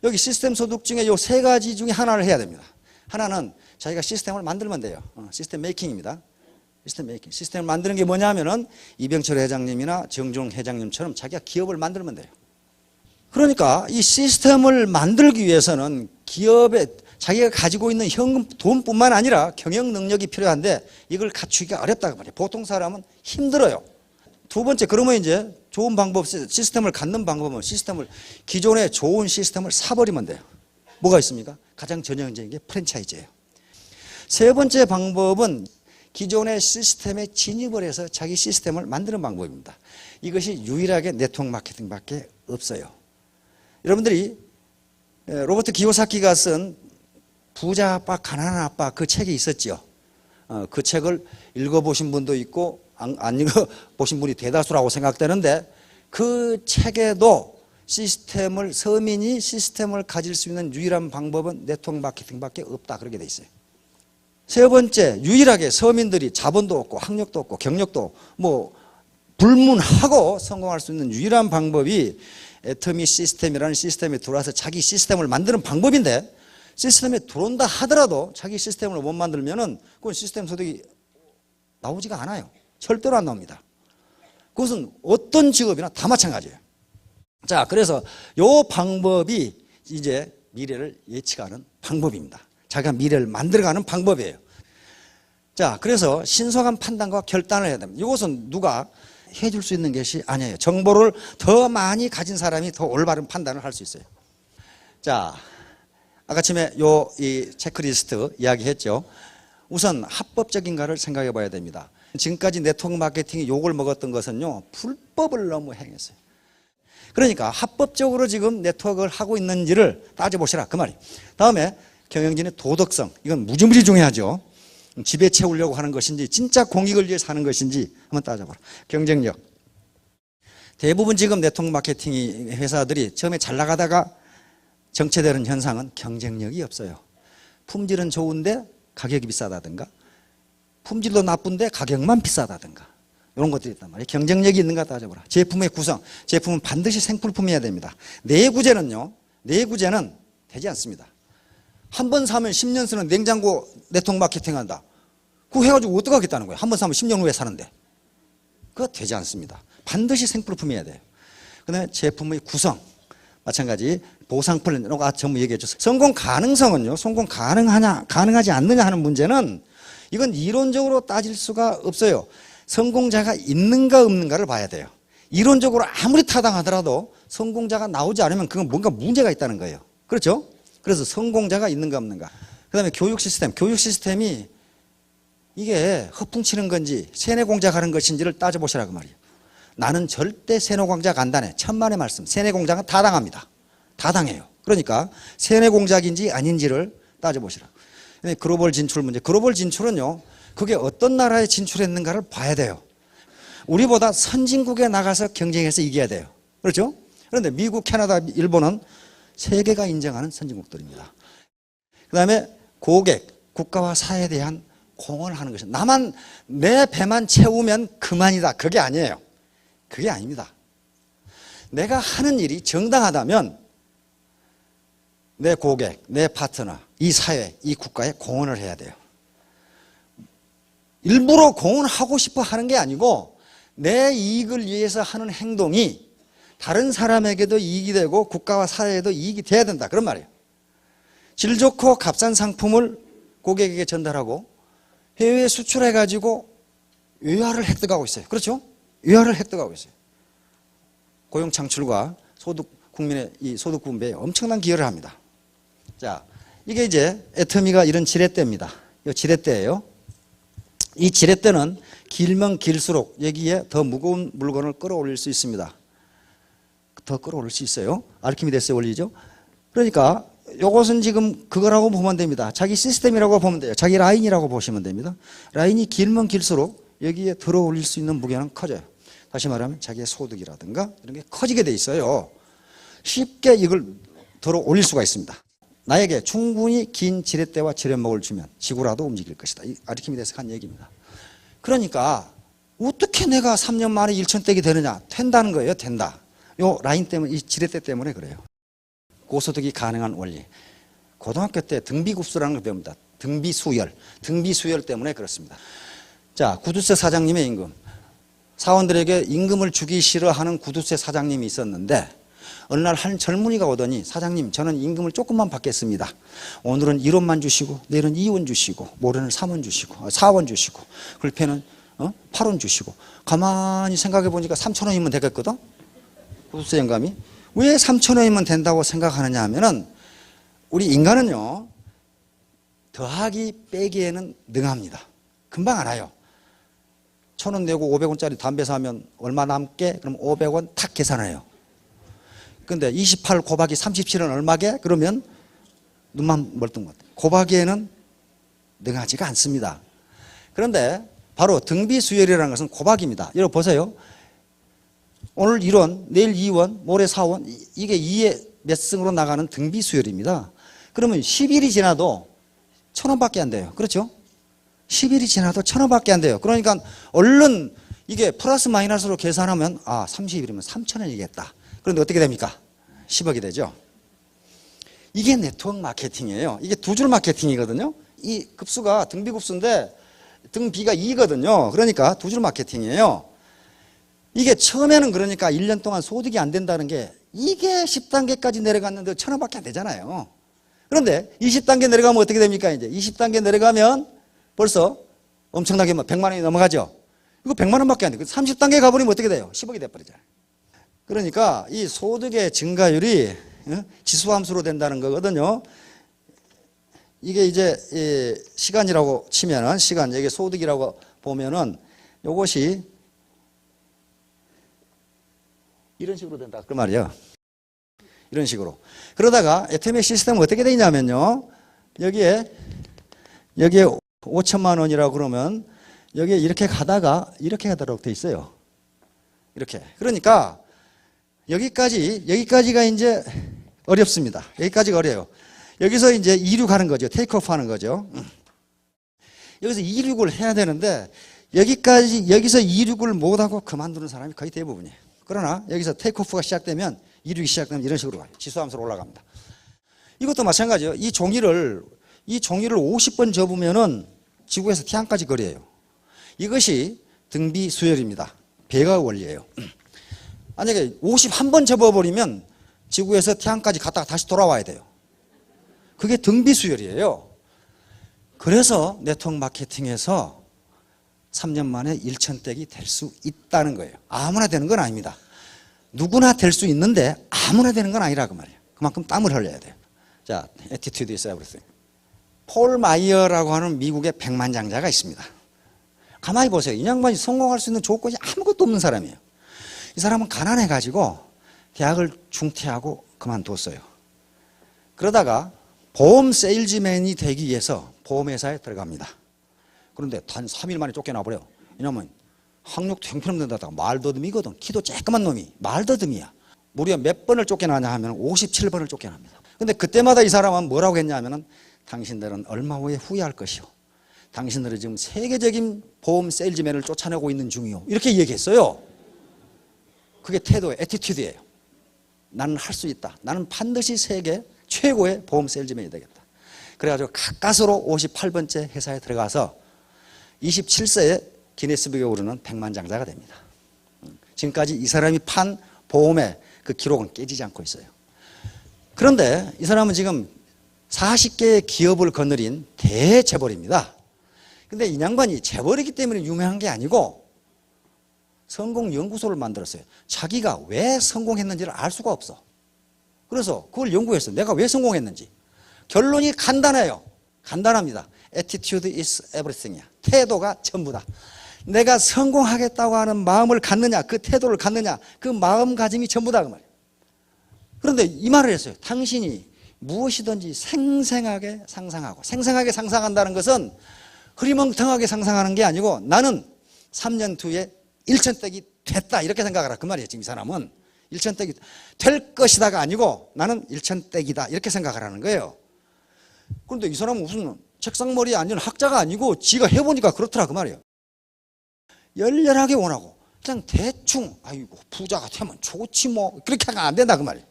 A: 여기 시스템 소득 중에 이 세 가지 중에 하나를 해야 됩니다. 하나는 자기가 시스템을 만들면 돼요. 시스템 메이킹입니다. 시스템 메이킹. 시스템을 만드는 게 뭐냐면은 이병철 회장님이나 정종 회장님처럼 자기가 기업을 만들면 돼요. 그러니까 이 시스템을 만들기 위해서는 기업에 자기가 가지고 있는 현금 돈뿐만 아니라 경영 능력이 필요한데 이걸 갖추기가 어렵다고 말이에요. 보통 사람은 힘들어요. 두 번째, 그러면 이제 좋은 방법, 시스템을 갖는 방법은 기존의 좋은 시스템을 사버리면 돼요. 뭐가 있습니까? 가장 전형적인 게 프랜차이즈예요. 세 번째 방법은 기존의 시스템에 진입을 해서 자기 시스템을 만드는 방법입니다. 이것이 유일하게 네트워크 마케팅밖에 없어요. 여러분들이 로버트 기요사키가 쓴 부자 아빠, 가난한 아빠 그 책이 있었죠. 그 책을 읽어보신 분도 있고 안 읽어보신 분이 대다수라고 생각되는데 그 책에도 서민이 시스템을 가질 수 있는 유일한 방법은 네트워크 마케팅밖에 없다 그렇게 돼 있어요. 세 번째, 유일하게 서민들이 자본도 없고 학력도 없고 경력도 뭐 불문하고 성공할 수 있는 유일한 방법이 애터미 시스템이라는 시스템에 들어와서 자기 시스템을 만드는 방법인데 시스템에 들어온다 하더라도 자기 시스템을 못 만들면은 그건 시스템 소득이 나오지가 않아요. 절대로 안 나옵니다. 그것은 어떤 직업이나 다 마찬가지예요. 자, 그래서 요 방법이 이제 미래를 예측하는 방법입니다. 자기가 미래를 만들어가는 방법이에요. 자, 그래서 신속한 판단과 결단을 해야 됩니다. 이것은 누가 해줄 수 있는 것이 아니에요. 정보를 더 많이 가진 사람이 더 올바른 판단을 할 수 있어요. 자, 아까 처음에 이 체크리스트 이야기했죠. 우선 합법적인가를 생각해 봐야 됩니다. 지금까지 네트워크 마케팅이 욕을 먹었던 것은요, 불법을 너무 행했어요. 그러니까 합법적으로 지금 네트워크를 하고 있는지를 따져보시라 그 말이에요. 다음에 경영진의 도덕성, 이건 무지무지 중요하죠. 집에 채우려고 하는 것인지 진짜 공익을 위해서 하는 것인지 한번 따져봐라. 경쟁력. 대부분 지금 네트워크 마케팅 회사들이 처음에 잘 나가다가 정체되는 현상은 경쟁력이 없어요. 품질은 좋은데 가격이 비싸다든가, 품질도 나쁜데 가격만 비싸다든가, 이런 것들이 있단 말이에요. 경쟁력이 있는가 따져보라. 제품의 구성, 제품은 반드시 생필품이어야 됩니다. 내구재는요, 내구재는 되지 않습니다. 한 번 사면 10년 쓰는 냉장고 네트워크 마케팅 한다. 그거 해가지고 어떻게 하겠다는 거예요? 한 번 사면 10년 후에 사는데. 그거 되지 않습니다. 반드시 생필품이어야 돼요. 그 다음에 제품의 구성, 마찬가지 보상 플랜, 전부 얘기해 줬어요. 성공 가능성은요, 성공 가능하지 않느냐 하는 문제는 이건 이론적으로 따질 수가 없어요. 성공자가 있는가 없는가를 봐야 돼요. 이론적으로 아무리 타당하더라도 성공자가 나오지 않으면 그건 뭔가 문제가 있다는 거예요. 그렇죠? 그래서 성공자가 있는가 없는가. 그 다음에 교육 시스템이 이게 허풍치는 건지 세뇌공작하는 것인지를 따져보시라고 말이에요. 나는 절대 세뇌공작 안 당해. 천만의 말씀. 세뇌공작은 타당합니다. 타당해요. 그러니까 세뇌공작인지 아닌지를 따져보시라. 글로벌 진출 문제. 글로벌 진출은요, 그게 어떤 나라에 진출했는가를 봐야 돼요. 우리보다 선진국에 나가서 경쟁해서 이겨야 돼요. 그렇죠? 그런데 미국, 캐나다, 일본은 세계가 인정하는 선진국들입니다. 그 다음에 고객, 국가와 사회에 대한 공헌을 하는 것이, 나만 내 배만 채우면 그만이다. 그게 아니에요. 그게 아닙니다. 내가 하는 일이 정당하다면 내 고객, 내 파트너, 이 사회, 이 국가에 공헌을 해야 돼요. 일부러 공헌하고 싶어 하는 게 아니고 내 이익을 위해서 하는 행동이 다른 사람에게도 이익이 되고 국가와 사회에도 이익이 돼야 된다. 그런 말이에요. 질 좋고 값싼 상품을 고객에게 전달하고 해외에 수출해가지고 외화를 획득하고 있어요. 그렇죠? 외화를 획득하고 있어요. 고용 창출과 국민의 이 소득 분배에 엄청난 기여를 합니다. 자, 이게 이제 애터미가 이런 지렛대입니다. 이 지렛대예요. 이 지렛대는 길면 길수록 여기에 더 무거운 물건을 끌어올릴 수 있습니다. 더 끌어올릴 수 있어요. 아르키미데스의 원리죠. 그러니까 이것은 지금 그거라고 보면 됩니다. 자기 시스템이라고 보면 돼요. 자기 라인이라고 보시면 됩니다. 라인이 길면 길수록 여기에 들어올릴 수 있는 무게는 커져요. 다시 말하면 자기의 소득이라든가 이런 게 커지게 돼 있어요. 쉽게 이걸 들어올릴 수가 있습니다. 나에게 충분히 긴 지렛대와 지렛목을 주면 지구라도 움직일 것이다. 이 아르키미데스가 한 얘기입니다. 그러니까 어떻게 내가 3년 만에 1,000댁이 되느냐? 된다는 거예요. 된다. 요 라인 때문에, 이 지렛대 때문에 그래요. 고소득이 가능한 원리. 고등학교 때 등비급수라는 걸 배웁니다. 등비수열. 등비수열 때문에 그렇습니다. 자, 구두쇠 사장님의 임금. 사원들에게 임금을 주기 싫어하는 구두쇠 사장님이 있었는데 어느 날 한 젊은이가 오더니, 사장님, 저는 임금을 조금만 받겠습니다. 오늘은 1원만 주시고 내일은 2원 주시고 모레는 3원 주시고 4원 주시고 글패는 8원 주시고. 가만히 생각해 보니까 3,000원이면 되겠거든. 구두쇠 영감이 왜 3,000원이면 된다고 생각하느냐 하면은 우리 인간은요, 더하기 빼기에는 능합니다. 금방 알아요. 1,000원 내고 500원짜리 담배 사면 얼마 남게? 그럼 500원 탁 계산해요. 근데 28 곱하기 37은 얼마게? 그러면 눈만 멀뚱멀뚱. 곱하기에는 능하지가 않습니다. 그런데 바로 등비수열이라는 것은 곱하기입니다. 여러분 보세요. 오늘 1원, 내일 2원, 모레 4원, 이게 2의 몇 승으로 나가는 등비수열입니다. 그러면 10일이 지나도 1,000원밖에 안 돼요. 그렇죠? 10일이 지나도 1,000원밖에 안 돼요. 그러니까 얼른 이게 플러스 마이너스로 계산하면 30일이면 3,000원이겠다. 그런데 어떻게 됩니까? 10억이 되죠. 이게 네트워크 마케팅이에요. 이게 두 줄 마케팅이거든요. 이 급수가 등비급수인데 등비가 2거든요. 그러니까 두 줄 마케팅이에요. 이게 처음에는 그러니까 1년 동안 소득이 안 된다는 게 이게 10단계까지 내려갔는데 1,000원밖에 안 되잖아요. 그런데 20단계 내려가면 어떻게 됩니까? 이제 20단계 내려가면 벌써 엄청나게 100만 원이 넘어가죠. 이거 100만 원밖에 안 돼요. 30단계 가버리면 어떻게 돼요? 10억이 돼버리잖아요. 그러니까 이 소득의 증가율이 지수함수로 된다는 거거든요. 이게 이제 시간이라고 치면은, 시간, 여기 소득이라고 보면은 요것이 이런 식으로 된다 그 말이에요. 이런 식으로. 그러다가 애터미 시스템은 어떻게 되어 있냐면요, 여기에 5천만 원이라고 그러면 여기에 이렇게 가다가 이렇게 가도록 돼 있어요. 이렇게. 그러니까 여기까지가 이제 어렵습니다. 여기까지가 어려워요. 여기서 이제 이륙하는 거죠. 테이크오프 하는 거죠. 여기서 이륙을 해야 되는데 여기서 이륙을 못하고 그만두는 사람이 거의 대부분이에요. 그러나 여기서 테이크오프가 시작되면 이륙이 시작되면 이런 식으로 가요. 지수함수로 올라갑니다. 이것도 마찬가지예요. 이 종이를 50번 접으면은 지구에서 태양까지 거리예요. 이것이 등비 수열입니다. 배가 원리예요. 만약에 51번 접어버리면 지구에서 태양까지 갔다가 다시 돌아와야 돼요. 그게 등비 수열이에요. 그래서 네트워크 마케팅에서 3년 만에 1,000댁이 될 수 있다는 거예요. 아무나 되는 건 아닙니다. 누구나 될 수 있는데 아무나 되는 건 아니라 그 말이에요. 그만큼 땀을 흘려야 돼요. 자, Attitude is everything. 폴 마이어라고 하는 미국의 백만장자가 있습니다. 가만히 보세요. 이 양반이 성공할 수 있는 조건이 아무것도 없는 사람이에요. 이 사람은 가난해가지고 대학을 중퇴하고 그만뒀어요. 그러다가 보험 세일즈맨이 되기 위해서 보험회사에 들어갑니다. 그런데 단 3일 만에 쫓겨나버려요. 왜냐하면 학력도 형편없는데다가 말더듬이거든. 키도 쬐끄만 놈이 말더듬이야. 무려 몇 번을 쫓겨나냐 하면 57번을 쫓겨납니다. 근데 그때마다 이 사람은 뭐라고 했냐면은 당신들은 얼마 후에 후회할 것이요. 당신들은 지금 세계적인 보험 세일즈맨을 쫓아내고 있는 중이요. 이렇게 얘기했어요. 그게 태도예요. 애티튜드예요. 나는 할 수 있다. 나는 반드시 세계 최고의 보험 세일즈맨이 되겠다. 그래가지고 가까스로 58번째 회사에 들어가서 27세에 기네스북에 오르는 백만장자가 됩니다. 지금까지 이 사람이 판 보험의 그 기록은 깨지지 않고 있어요. 그런데 이 사람은 지금 40개의 기업을 거느린 대재벌입니다. 근데 이 양반이 재벌이기 때문에 유명한 게 아니고 성공 연구소를 만들었어요. 자기가 왜 성공했는지를 알 수가 없어. 그래서 그걸 연구했어요. 내가 왜 성공했는지. 결론이 간단해요. 간단합니다. Attitude is everything이야. 태도가 전부다. 내가 성공하겠다고 하는 마음을 갖느냐, 그 태도를 갖느냐, 그 마음가짐이 전부다 그 말이에요. 그런데 이 말을 했어요. 당신이 무엇이든지 생생하게 상상하고, 생생하게 상상한다는 것은 흐리멍텅하게 상상하는 게 아니고 나는 3년 뒤에 1,000댁이 됐다 이렇게 생각하라 그 말이에요. 지금 이 사람은 1,000댁이 될 것이다가 아니고 나는 1,000댁이다 이렇게 생각하라는 거예요. 그런데 이 사람은 무슨 책상머리에 앉은 학자가 아니고 지가 해보니까 그렇더라 그 말이에요. 열렬하게 원하고 그냥 대충 아이고 부자가 되면 좋지 뭐 그렇게 하면 안 된다 그 말이에요.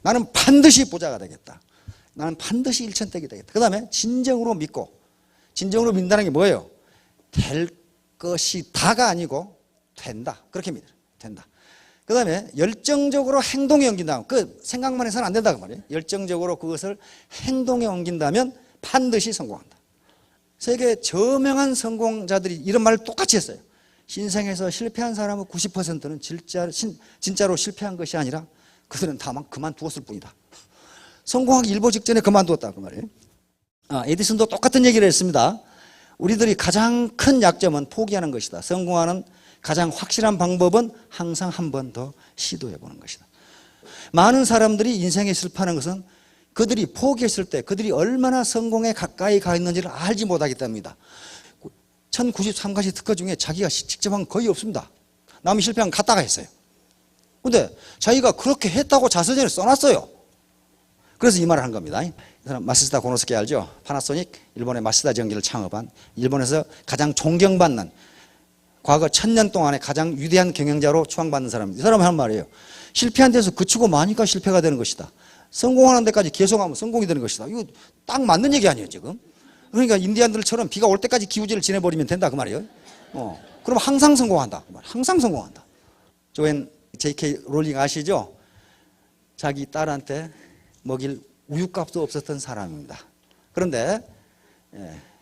A: 나는 반드시 부자가 되겠다. 나는 반드시 1,000댁이 되겠다. 그 다음에 진정으로 믿고, 진정으로 믿는다는 게 뭐예요? 될 것이 다가 아니고 된다. 그렇게 믿어요. 된다. 그 다음에 열정적으로 행동에 옮긴다. 그 생각만 해서는 안 된다 그 말이에요. 열정적으로 그것을 행동에 옮긴다면 반드시 성공한다. 세계 저명한 성공자들이 이런 말을 똑같이 했어요. 신생에서 실패한 사람은 90%는 진짜로 실패한 것이 아니라 그들은 다만 그만두었을 뿐이다. 성공하기 일보 직전에 그만두었다 그 말이에요. 에디슨도 똑같은 얘기를 했습니다. 우리들이 가장 큰 약점은 포기하는 것이다. 성공하는 가장 확실한 방법은 항상 한 번 더 시도해 보는 것이다. 많은 사람들이 인생에 실패하는 것은 그들이 포기했을 때 그들이 얼마나 성공에 가까이 가 있는지를 알지 못하기 때문이다. 1093가지 특허 중에 자기가 직접 한 건 거의 없습니다. 남이 실패한 건 갖다가 했어요. 근데 자기가 그렇게 했다고 자서전에 써놨어요. 그래서 이 말을 한 겁니다. 이 사람 마시다 고노스케 알죠? 파나소닉, 일본의 마시다 전기를 창업한 일본에서 가장 존경받는 과거 1000년 동안에 가장 위대한 경영자로 추앙받는 사람입니다. 이 사람이 한 말이에요. 실패한 데서 그치고 마니까 실패가 되는 것이다. 성공하는 데까지 계속하면 성공이 되는 것이다. 이거 딱 맞는 얘기 아니에요 지금? 그러니까 인디안들처럼 비가 올 때까지 기우제를 지내버리면 된다 그 말이에요. 그럼 항상 성공한다. 항상 성공한다. 조앤 J.K. 롤링 아시죠? 자기 딸한테 먹일 우유값도 없었던 사람입니다. 그런데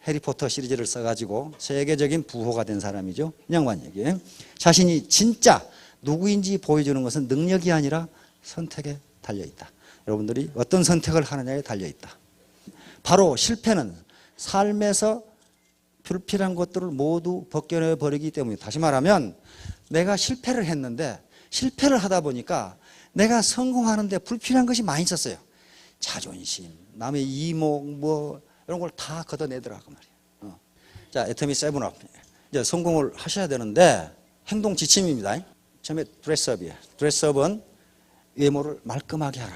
A: 해리포터 시리즈를 써가지고 세계적인 부호가 된 사람이죠. 이 양반 얘기예요. 자신이 진짜 누구인지 보여주는 것은 능력이 아니라 선택에 달려있다. 여러분들이 어떤 선택을 하느냐에 달려있다. 바로 실패는 삶에서 불필요한 것들을 모두 벗겨내버리기 때문에, 다시 말하면 내가 실패를 했는데 실패를 하다 보니까 내가 성공하는데 불필요한 것이 많이 있었어요. 자존심, 남의 이목 뭐 이런 걸 다 걷어내더라고 말이에요. 자, 애터미 세븐업. 이제 성공을 하셔야 되는데 행동 지침입니다. 처음에 드레스업이에요. 드레스업은 외모를 말끔하게 하라.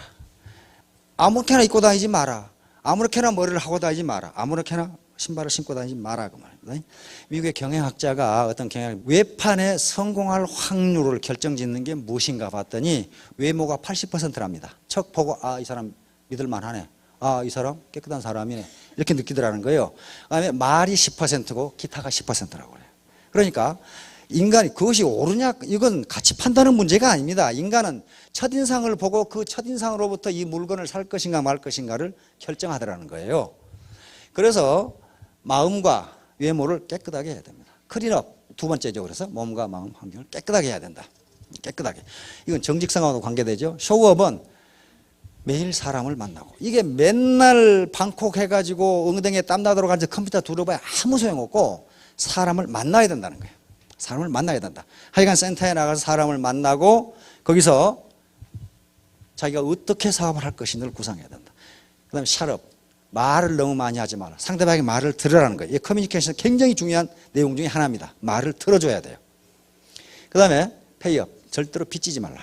A: 아무렇게나 입고 다니지 마라. 아무렇게나 머리를 하고 다니지 마라. 아무렇게나 신발을 신고 다니지 마라 그 말입니다. 미국의 경영학자가 어떤 외판에 성공할 확률을 결정짓는 게 무엇인가 봤더니 외모가 80%랍니다. 척 보고 아, 이 사람 믿을만하네. 아, 이 사람 깨끗한 사람이네. 이렇게 느끼더라는 거예요. 그다음에 말이 10%고 기타가 10%라고 그래요. 그러니까 인간이 그것이 옳으냐 이건 가치 판단의 문제가 아닙니다. 인간은 첫인상을 보고 그 첫인상으로부터 이 물건을 살 것인가 말 것인가를 결정하더라는 거예요. 그래서 마음과 외모를 깨끗하게 해야 됩니다. 클린업 두 번째죠. 그래서 몸과 마음 환경을 깨끗하게 해야 된다. 깨끗하게. 이건 정직성하고도 관계되죠. 쇼업은 매일 사람을 만나고 이게 맨날 방콕 해가지고 엉덩이에 땀 나도록 앉아 컴퓨터 둘러봐야 아무 소용없고 사람을 만나야 된다는 거예요. 사람을 만나야 된다. 하여간 센터에 나가서 사람을 만나고 거기서 자기가 어떻게 사업을 할 것인지를 구상해야 된다. 그 다음에 샷업. 말을 너무 많이 하지 마라. 상대방의 말을 들으라는 거예요. 이 커뮤니케이션 굉장히 중요한 내용 중에 하나입니다. 말을 들어줘야 돼요. 그 다음에 페이업. 절대로 빚지지 말라.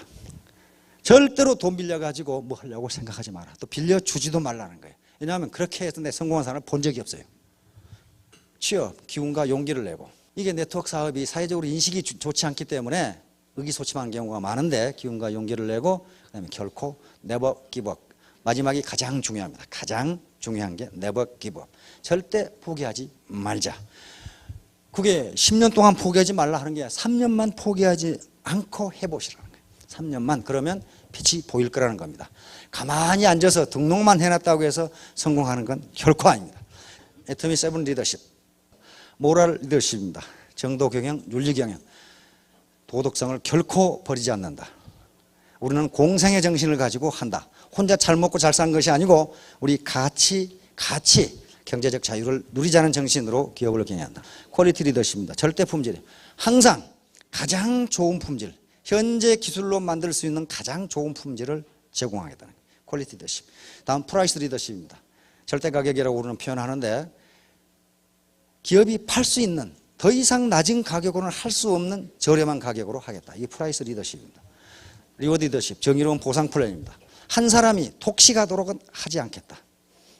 A: 절대로 돈 빌려가지고 뭐 하려고 생각하지 마라. 또 빌려주지도 말라는 거예요. 왜냐하면 그렇게 해서 내 성공한 사람을 본 적이 없어요. 취업, 기운과 용기를 내고 이게 네트워크 사업이 사회적으로 인식이 좋지 않기 때문에 의기소침한 경우가 많은데 기운과 용기를 내고 그다음에 결코 never give up. 마지막이 가장 중요합니다. 가장 중요한 게 never give up. 절대 포기하지 말자. 그게 10년 동안 포기하지 말라 하는 게 3년만 포기하지 않고 해보시라는 거예요. 3년만 그러면 빛이 보일 거라는 겁니다. 가만히 앉아서 등록만 해놨다고 해서 성공하는 건 결코 아닙니다. 애터미 세븐 리더십. 모랄 리더십입니다. 정도 경영, 윤리 경영. 도덕성을 결코 버리지 않는다. 우리는 공생의 정신을 가지고 한다. 혼자 잘 먹고 잘 사는 것이 아니고 우리 같이 경제적 자유를 누리자는 정신으로 기업을 경영한다. 퀄리티 리더십입니다. 절대 품질. 항상 가장 좋은 품질, 현재 기술로 만들 수 있는 가장 좋은 품질을 제공하겠다는 퀄리티 리더십. 다음 프라이스 리더십입니다. 절대 가격이라고 우리는 표현하는데 기업이 팔 수 있는 더 이상 낮은 가격으로는 할 수 없는 저렴한 가격으로 하겠다. 이게 프라이스 리더십입니다. 리워드 리더십, 정의로운 보상 플랜입니다. 한 사람이 독식하도록은 하지 않겠다.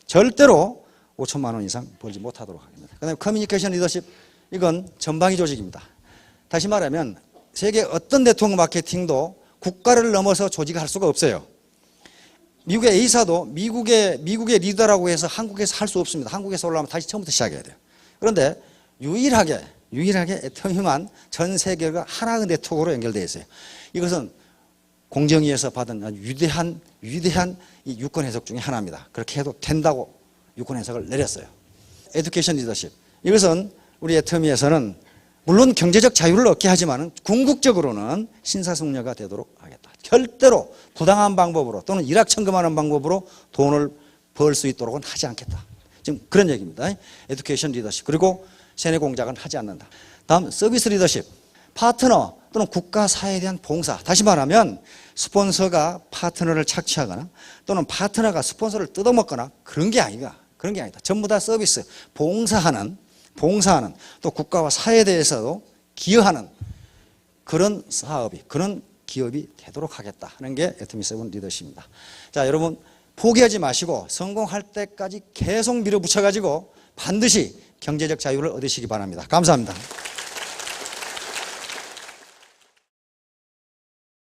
A: 절대로 5천만 원 이상 벌지 못하도록 하겠습니다. 그 다음에 커뮤니케이션 리더십, 이건 전방위 조직입니다. 다시 말하면 세계 어떤 네트워크 마케팅도 국가를 넘어서 조직을 할 수가 없어요. 미국의 A사도 미국의 리더라고 해서 한국에서 할 수 없습니다. 한국에서 올라오면 다시 처음부터 시작해야 돼요. 그런데 유일하게 애터미만 전 세계가 하나의 네트워크로 연결되어 있어요. 이것은 공정위에서 받은 아주 위대한 이 유권 해석 중에 하나입니다. 그렇게 해도 된다고 유권 해석을 내렸어요. 에듀케이션 리더십. 이것은 우리 애터미에서는 물론 경제적 자유를 얻게 하지만 궁극적으로는 신사숙녀가 되도록 하겠다. 절대로 부당한 방법으로 또는 일확천금하는 방법으로 돈을 벌 수 있도록은 하지 않겠다. 지금 그런 얘기입니다. 에듀케이션 리더십. 그리고 세뇌 공작은 하지 않는다. 다음 서비스 리더십. 파트너 또는 국가 사회에 대한 봉사. 다시 말하면 스폰서가 파트너를 착취하거나 또는 파트너가 스폰서를 뜯어먹거나 그런 게 아니다. 전부 다 서비스, 봉사하는 또 국가와 사회에 대해서도 기여하는 그런 사업이, 그런 기업이 되도록 하겠다 하는 게 애터미 세븐 리더십입니다. 자, 여러분 포기하지 마시고 성공할 때까지 계속 밀어붙여가지고 반드시 경제적 자유를 얻으시기 바랍니다. 감사합니다.